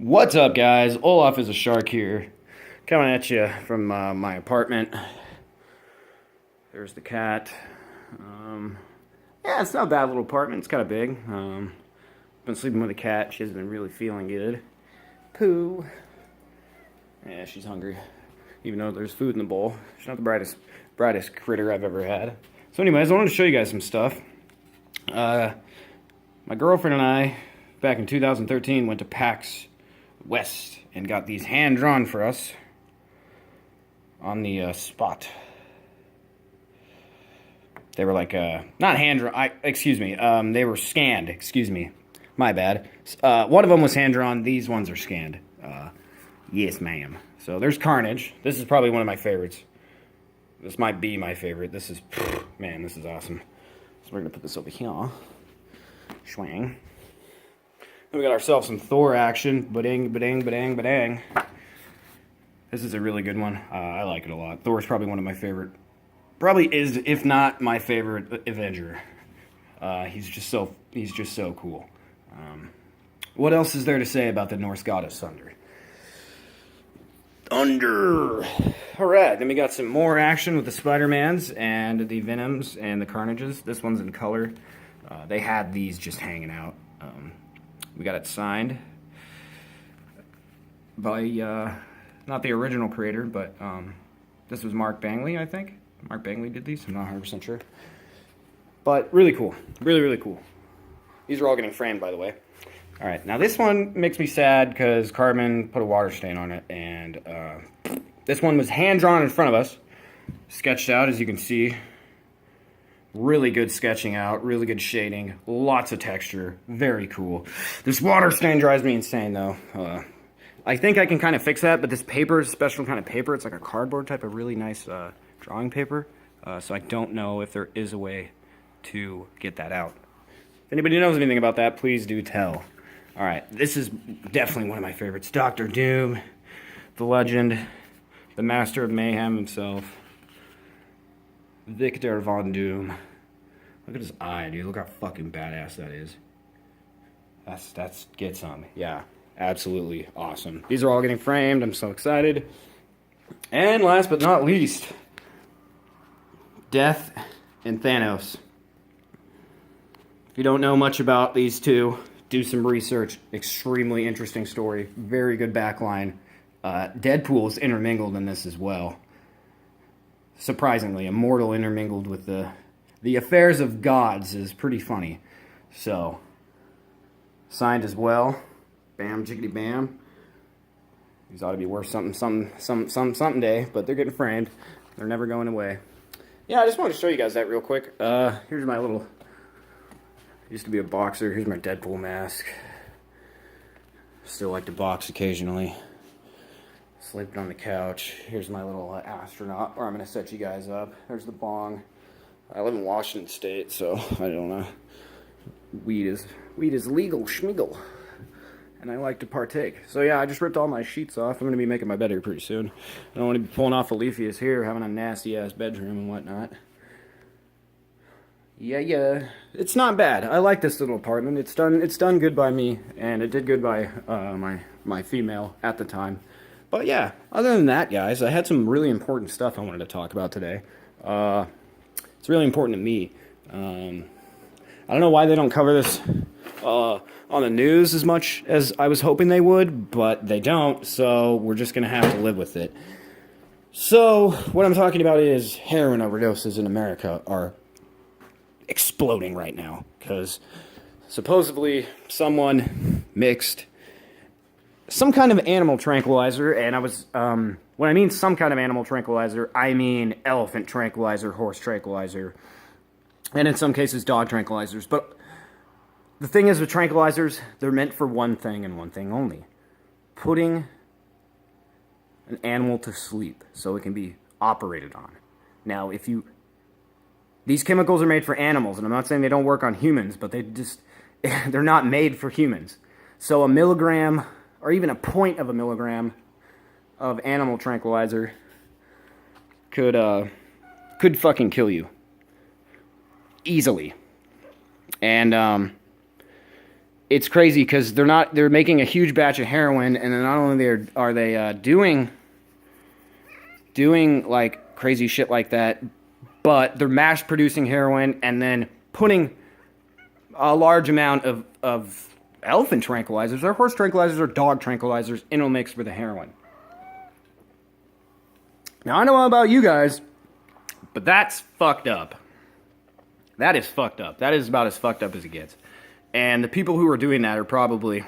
What's up, guys? Olaf is a shark here, coming at you from my apartment. There's the cat. Yeah, it's not a bad little apartment. It's kind of big. Been sleeping with a cat. She hasn't been really feeling good. Pooh. Yeah, she's hungry, even though there's food in the bowl. She's not the brightest critter I've ever had. So anyways, I wanted to show you guys some stuff. My girlfriend and I, back in 2013, went to PAX West and got these hand-drawn for us on the spot. They were like, not hand-drawn, excuse me, they were scanned, excuse me, my bad. One of them was hand-drawn, these ones are scanned. Yes, ma'am. So there's Carnage. This is probably one of my favorites. This might be my favorite. This is, man, this is awesome. So we're gonna put this over here. Swing. Then we got ourselves some Thor action. Ba-ding, ba-ding, ba-ding, ba-ding. This is a really good one. I like it a lot. Thor's probably one of my favorite. Probably is, if not my favorite Avenger. He's just so cool. What else is there to say about the Norse goddess Thunder? Thunder! Alright, then we got some more action with the Spider-Mans and the Venoms and the Carnages. This one's in color. They had these just hanging out. We got it signed by, not the original creator, but this was Mark Bangley, I think. Mark Bangley did these, I'm not 100% sure. But really cool, really, really cool. These are all getting framed, by the way. Alright, now this one makes me sad because Carmen put a water stain on it, and this one was hand-drawn in front of us, sketched out, as you can see. Really good sketching out, really good shading, lots of texture, very cool. This water stain drives me insane, though. I think I can kind of fix that, but this paper is a special kind of paper. It's like a cardboard type of really nice drawing paper, so I don't know if there is a way to get that out. If anybody knows anything about that, please do tell. All right, this is definitely one of my favorites. Dr. Doom, the legend, the master of mayhem himself. Victor Von Doom. Look at his eye, dude. Look how fucking badass that is. That's get some. Yeah, absolutely awesome. These are all getting framed. I'm so excited. And last but not least, Death and Thanos. If you don't know much about these two, do some research. Extremely interesting story. Very good backline. Deadpool is intermingled in this as well. Surprisingly, immortal intermingled with the affairs of gods is pretty funny. So, signed as well. Bam, jiggity bam. These ought to be worth something day, but they're getting framed. They're never going away. Yeah, I just wanted to show you guys that real quick. Here's my little, used to be a boxer. Here's my Deadpool mask. Still like to box occasionally. Sleeping on the couch. Here's my little astronaut, where I'm going to set you guys up. There's the bong. I live in Washington State, so I don't know. Weed is legal, schmiggle. And I like to partake. So yeah, I just ripped all my sheets off. I'm going to be making my bed here pretty soon. I don't want to be pulling off Aletheus here, having a nasty-ass bedroom and whatnot. Yeah. It's not bad. I like this little apartment. It's done good by me, and it did good by my female at the time. But yeah, other than that, guys, I had some really important stuff I wanted to talk about today. It's really important to me. I don't know why they don't cover this on the news as much as I was hoping they would, but they don't, so we're just going to have to live with it. So, what I'm talking about is heroin overdoses in America are exploding right now, because supposedly someone mixed some kind of animal tranquilizer, and I was, when I mean some kind of animal tranquilizer, I mean elephant tranquilizer, horse tranquilizer, and in some cases dog tranquilizers. But the thing is with tranquilizers, they're meant for one thing and one thing only. Putting an animal to sleep so it can be operated on. Now, these chemicals are made for animals, and I'm not saying they don't work on humans, but they're not made for humans. So a milligram, or even a point of a milligram of animal tranquilizer could fucking kill you. Easily. And it's crazy because they're making a huge batch of heroin, and then not only are they doing like crazy shit like that, but they're mass producing heroin and then putting a large amount of elephant tranquilizers or horse tranquilizers or dog tranquilizers in a mix with the heroin. Now, I don't know about you guys, but that's fucked up. That is fucked up. That is about as fucked up as it gets. And the people who are doing that are probably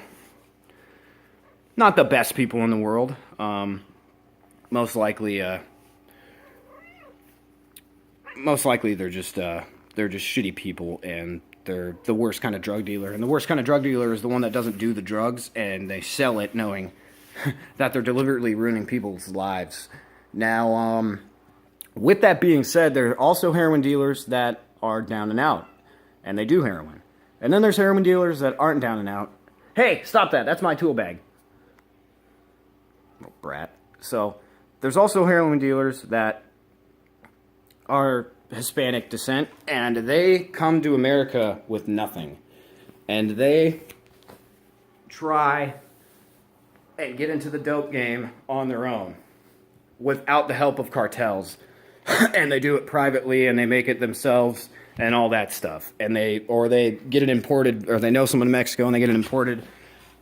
not the best people in the world. Most likely they're just shitty people, and they're the worst kind of drug dealer. And the worst kind of drug dealer is the one that doesn't do the drugs and they sell it knowing that they're deliberately ruining people's lives. Now, with that being said, there are also heroin dealers that are down and out, and they do heroin. And then there's heroin dealers that aren't down and out. Hey, stop that. That's my tool bag. Little brat. So, there's also heroin dealers that are Hispanic descent, and they come to America with nothing. And they try and get into the dope game on their own without the help of cartels. And they do it privately, and they make it themselves and all that stuff. And they get it imported, or they know someone in Mexico and they get it imported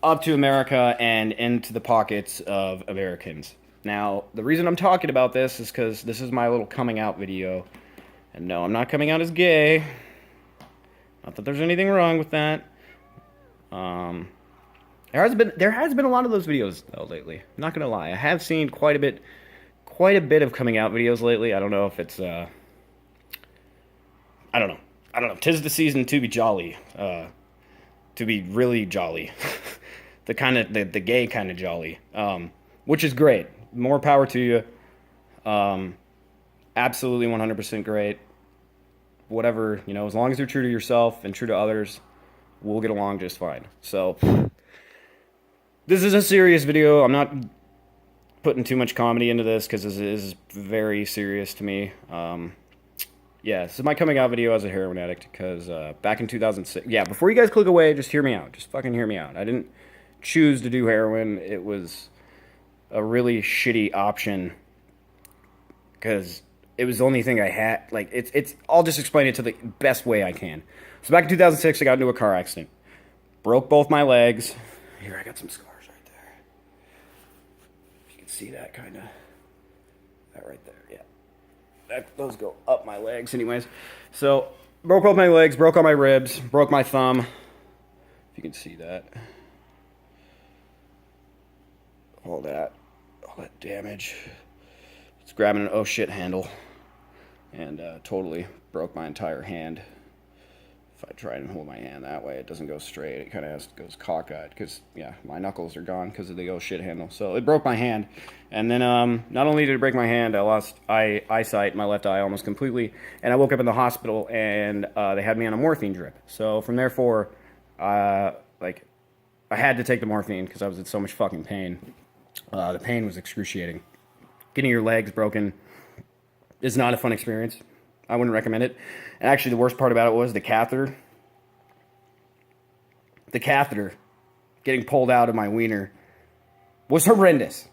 up to America and into the pockets of Americans. Now, the reason I'm talking about this is because this is my little coming out video. And no, I'm not coming out as gay. Not that there's anything wrong with that. There has been a lot of those videos though lately. I'm not gonna lie. I have seen quite a bit of coming out videos lately. I don't know if it's I don't know. 'Tis the season to be jolly. To be really jolly. the gay kind of jolly. Which is great. More power to you. Absolutely 100% great. Whatever, as long as you're true to yourself and true to others, we'll get along just fine. So, this is a serious video. I'm not putting too much comedy into this because this is very serious to me. Yeah, this is my coming out video as a heroin addict because back in 2006... Yeah, before you guys click away, just hear me out. Just fucking hear me out. I didn't choose to do heroin. It was a really shitty option because it was the only thing I had. Like, I'll just explain it to the best way I can. So back in 2006, I got into a car accident. Broke both my legs. Here, I got some scars right there. If you can see that, kind of. That right there, yeah. Those go up my legs anyways. So, broke both my legs, broke all my ribs, broke my thumb. If you can see that. All that damage. It's grabbing an oh shit handle. And totally broke my entire hand. If I try and hold my hand that way, it doesn't go straight. It kind of goes cockeyed because, yeah, my knuckles are gone because of the oh shit handle. So it broke my hand. And then not only did it break my hand, I lost eyesight, my left eye almost completely. And I woke up in the hospital and they had me on a morphine drip. So from therefore, I had to take the morphine because I was in so much fucking pain. The pain was excruciating. Getting your legs broken is not a fun experience. I wouldn't recommend it. And actually, the worst part about it was the catheter. The catheter getting pulled out of my wiener was horrendous.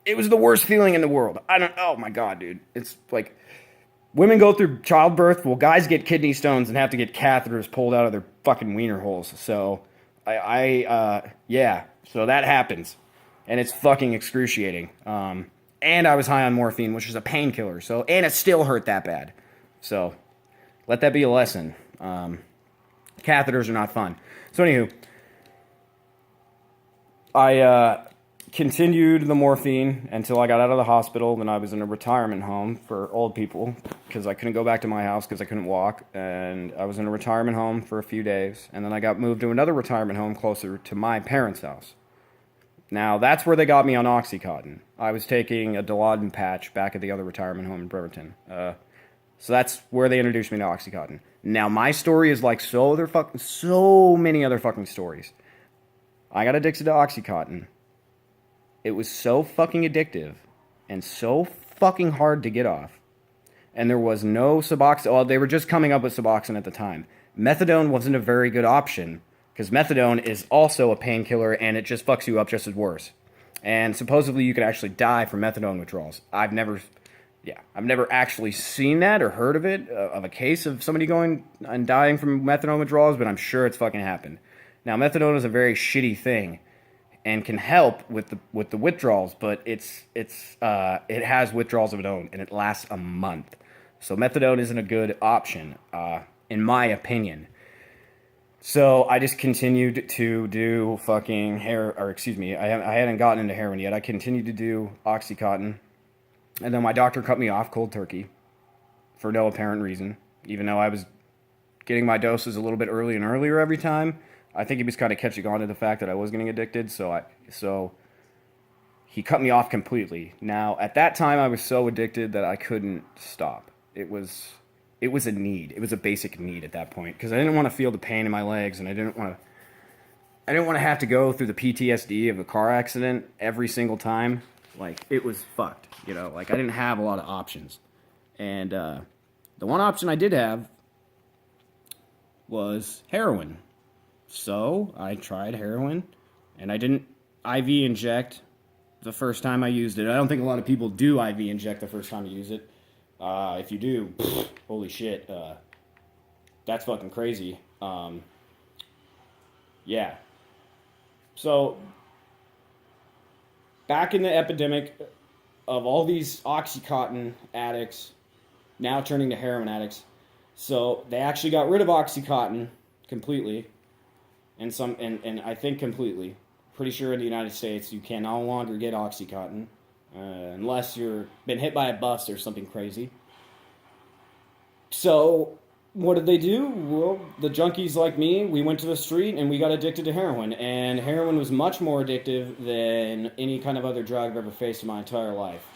It was the worst feeling in the world. Oh my God, dude. It's like, women go through childbirth. Well, guys get kidney stones and have to get catheters pulled out of their fucking wiener holes. So, yeah. So that happens. And it's fucking excruciating. And I was high on morphine, which is a painkiller. So, and it still hurt that bad. So, let that be a lesson. Catheters are not fun. So, anywho, I continued the morphine until I got out of the hospital. Then I was in a retirement home for old people because I couldn't go back to my house because I couldn't walk. And I was in a retirement home for a few days. And then I got moved to another retirement home closer to my parents' house. Now, that's where they got me on Oxycontin. I was taking a Dilaudid patch back at the other retirement home in Bremerton. So that's where they introduced me to Oxycontin. Now, my story is like so many other fucking stories. I got addicted to Oxycontin. It was so fucking addictive and so fucking hard to get off. And there was no Suboxone. Well, they were just coming up with Suboxone at the time. Methadone wasn't a very good option because methadone is also a painkiller, and it just fucks you up just as worse. And supposedly you could actually die from methadone withdrawals. I've never actually seen that or heard of it, of a case of somebody going and dying from methadone withdrawals, but I'm sure it's fucking happened. Now, methadone is a very shitty thing and can help with the withdrawals, but it has withdrawals of its own, and it lasts a month. So methadone isn't a good option, in my opinion. So I just continued to do fucking I hadn't gotten into heroin yet. I continued to do Oxycontin, and then my doctor cut me off cold turkey for no apparent reason, even though I was getting my doses a little bit early and earlier every time. I think he was kind of catching on to the fact that I was getting addicted, so he cut me off completely. Now, at that time, I was so addicted that I couldn't stop. It was a need. It was a basic need at that point, because I didn't want to feel the pain in my legs, and I didn't want to have to go through the PTSD of a car accident every single time. Like, it was fucked, Like, I didn't have a lot of options. And the one option I did have was heroin. So I tried heroin, and I didn't IV inject the first time I used it. I don't think a lot of people do IV inject the first time you use it. If you do, holy shit, that's fucking crazy. Yeah. So, back in the epidemic of all these Oxycontin addicts now turning to heroin addicts, so they actually got rid of Oxycontin completely. And I think completely. Pretty sure in the United States you can no longer get Oxycontin unless you're been hit by a bus or something crazy. So what did they do? Well, the junkies like me, we went to the street and we got addicted to heroin. And heroin was much more addictive than any kind of other drug I've ever faced in my entire life.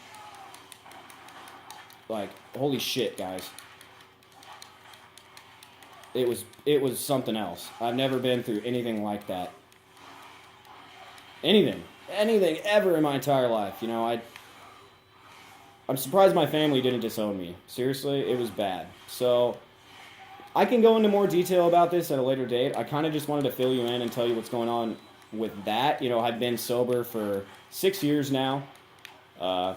Like, holy shit, guys. It was something else. I've never been through anything like that. Anything ever in my entire life. I'm surprised my family didn't disown me. Seriously, it was bad. So, I can go into more detail about this at a later date. I kind of just wanted to fill you in and tell you what's going on with that. I've been sober for 6 years now.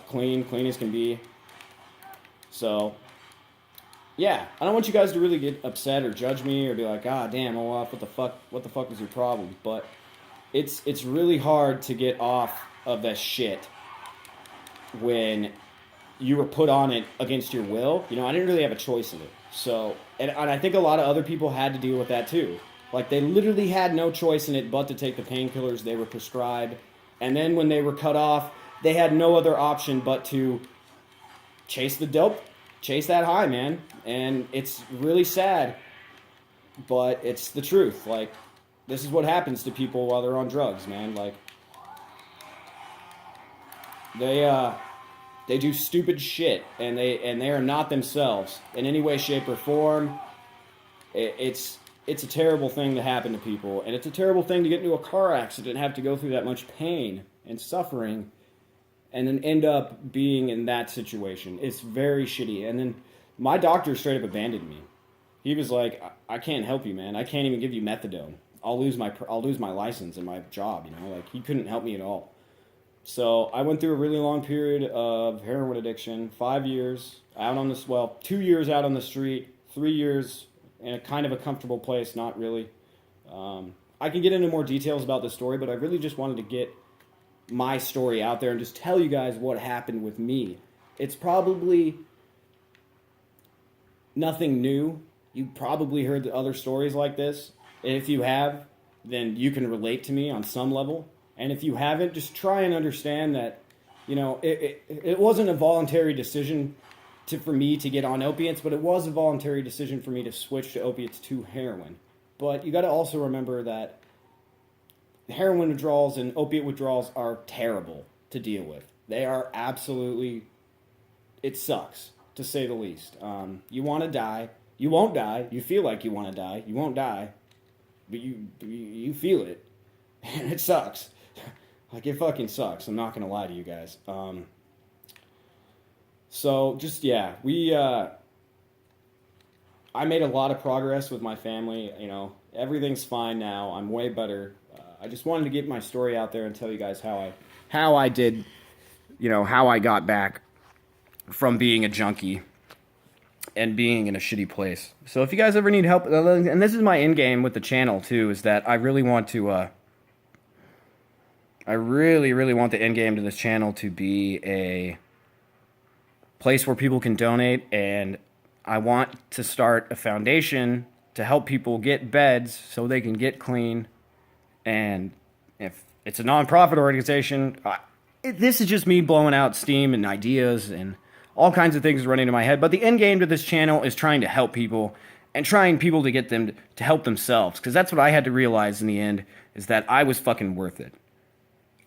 Clean as can be. So, yeah, I don't want you guys to really get upset or judge me or be like, damn, Olaf, what the fuck was your problem? But it's really hard to get off of that shit when you were put on it against your will. I didn't really have a choice in it. So, and I think a lot of other people had to deal with that too. Like, they literally had no choice in it but to take the painkillers they were prescribed. And then when they were cut off, they had no other option but to chase the dope. Chase that high, man. And it's really sad, but it's the truth. Like, this is what happens to people while they're on drugs, man. Like, they do stupid shit, and they are not themselves in any way, shape, or form. It's a terrible thing to happen to people, and it's a terrible thing to get into a car accident and have to go through that much pain and suffering, and then end up being in that situation. It's very shitty. And then my doctor straight up abandoned me. He was like, I can't help you, man. I can't even give you methadone. I'll lose my license and my job, Like, he couldn't help me at all. So I went through a really long period of heroin addiction, 5 years out on this, 2 years out on the street, 3 years in a kind of a comfortable place, not really. I can get into more details about this story, but I really just wanted to get my story out there and just tell you guys what happened with me. It's probably nothing new. You probably heard the other stories like this. And if you have, then you can relate to me on some level. And if you haven't, just try and understand that, it wasn't a voluntary decision for me to get on opiates, but it was a voluntary decision for me to switch to opiates to heroin. But you got to also remember that heroin withdrawals and opiate withdrawals are terrible to deal with. They are absolutely, it sucks, to say the least. You want to die. You won't die. You feel like you want to die. You won't die. But you feel it. And it sucks. Like, it fucking sucks. I'm not going to lie to you guys. So, just, yeah. I made a lot of progress with my family, Everything's fine now. I'm way better. I just wanted to get my story out there and tell you guys how I did, how I got back from being a junkie and being in a shitty place. So if you guys ever need help, and this is my end game with the channel too, is that I really want to, I really, really want the end game to this channel to be a place where people can donate, and I want to start a foundation to help people get beds so they can get clean. And if it's a nonprofit organization, this is just me blowing out steam and ideas and all kinds of things running into my head. But the end game to this channel is trying to help people and trying people to get them to help themselves. Because that's what I had to realize in the end, is that I was fucking worth it.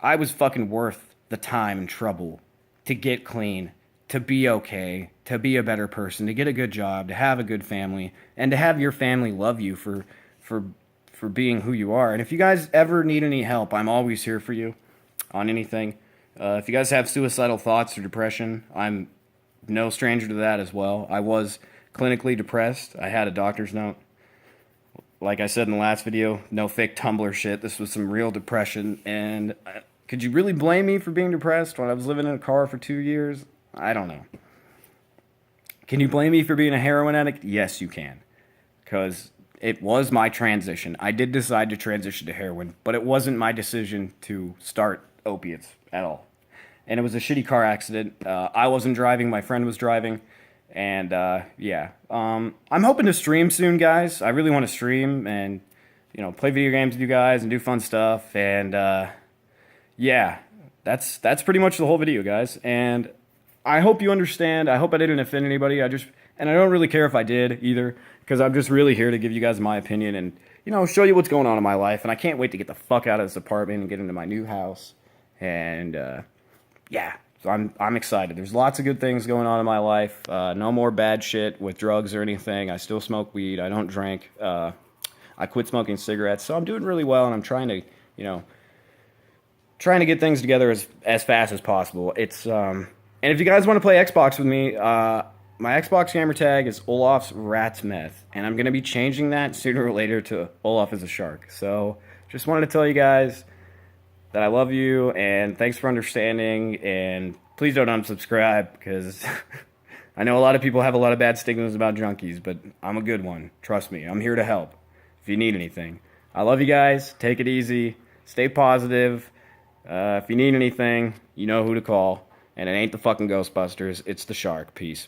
I was fucking worth the time and trouble to get clean, to be okay, to be a better person, to get a good job, to have a good family, and to have your family love you for being who you are. And if you guys ever need any help, I'm always here for you on anything. If you guys have suicidal thoughts or depression, I'm no stranger to that as well. I was clinically depressed. I had a doctor's note. Like I said in the last video, no fake Tumblr shit. This was some real depression. And could you really blame me for being depressed when I was living in a car for 2 years? I don't know. Can you blame me for being a heroin addict? Yes, you can. Because it was my transition. I did decide to transition to heroin, but it wasn't my decision to start opiates at all. And it was a shitty car accident. I wasn't driving, my friend was driving. And yeah, I'm hoping to stream soon, guys. I really want to stream and, play video games with you guys and do fun stuff. And yeah, that's pretty much the whole video, guys. And I hope you understand. I hope I didn't offend anybody. And I don't really care if I did either, because I'm just really here to give you guys my opinion and, show you what's going on in my life. And I can't wait to get the fuck out of this apartment and get into my new house. And yeah, so I'm excited. There's lots of good things going on in my life. No more bad shit with drugs or anything. I still smoke weed. I don't drink. I quit smoking cigarettes. So I'm doing really well, and I'm trying to, trying to get things together as fast as possible. It's and if you guys want to play Xbox with me, my Xbox gamer tag is Olaf's Rat's Meth, and I'm going to be changing that sooner or later to Olaf is a Shark. So just wanted to tell you guys that I love you, and thanks for understanding, and please don't unsubscribe, because I know a lot of people have a lot of bad stigmas about junkies, but I'm a good one. Trust me, I'm here to help if you need anything. I love you guys. Take it easy. Stay positive. If you need anything, you know who to call, and it ain't the fucking Ghostbusters. It's the Shark. Peace.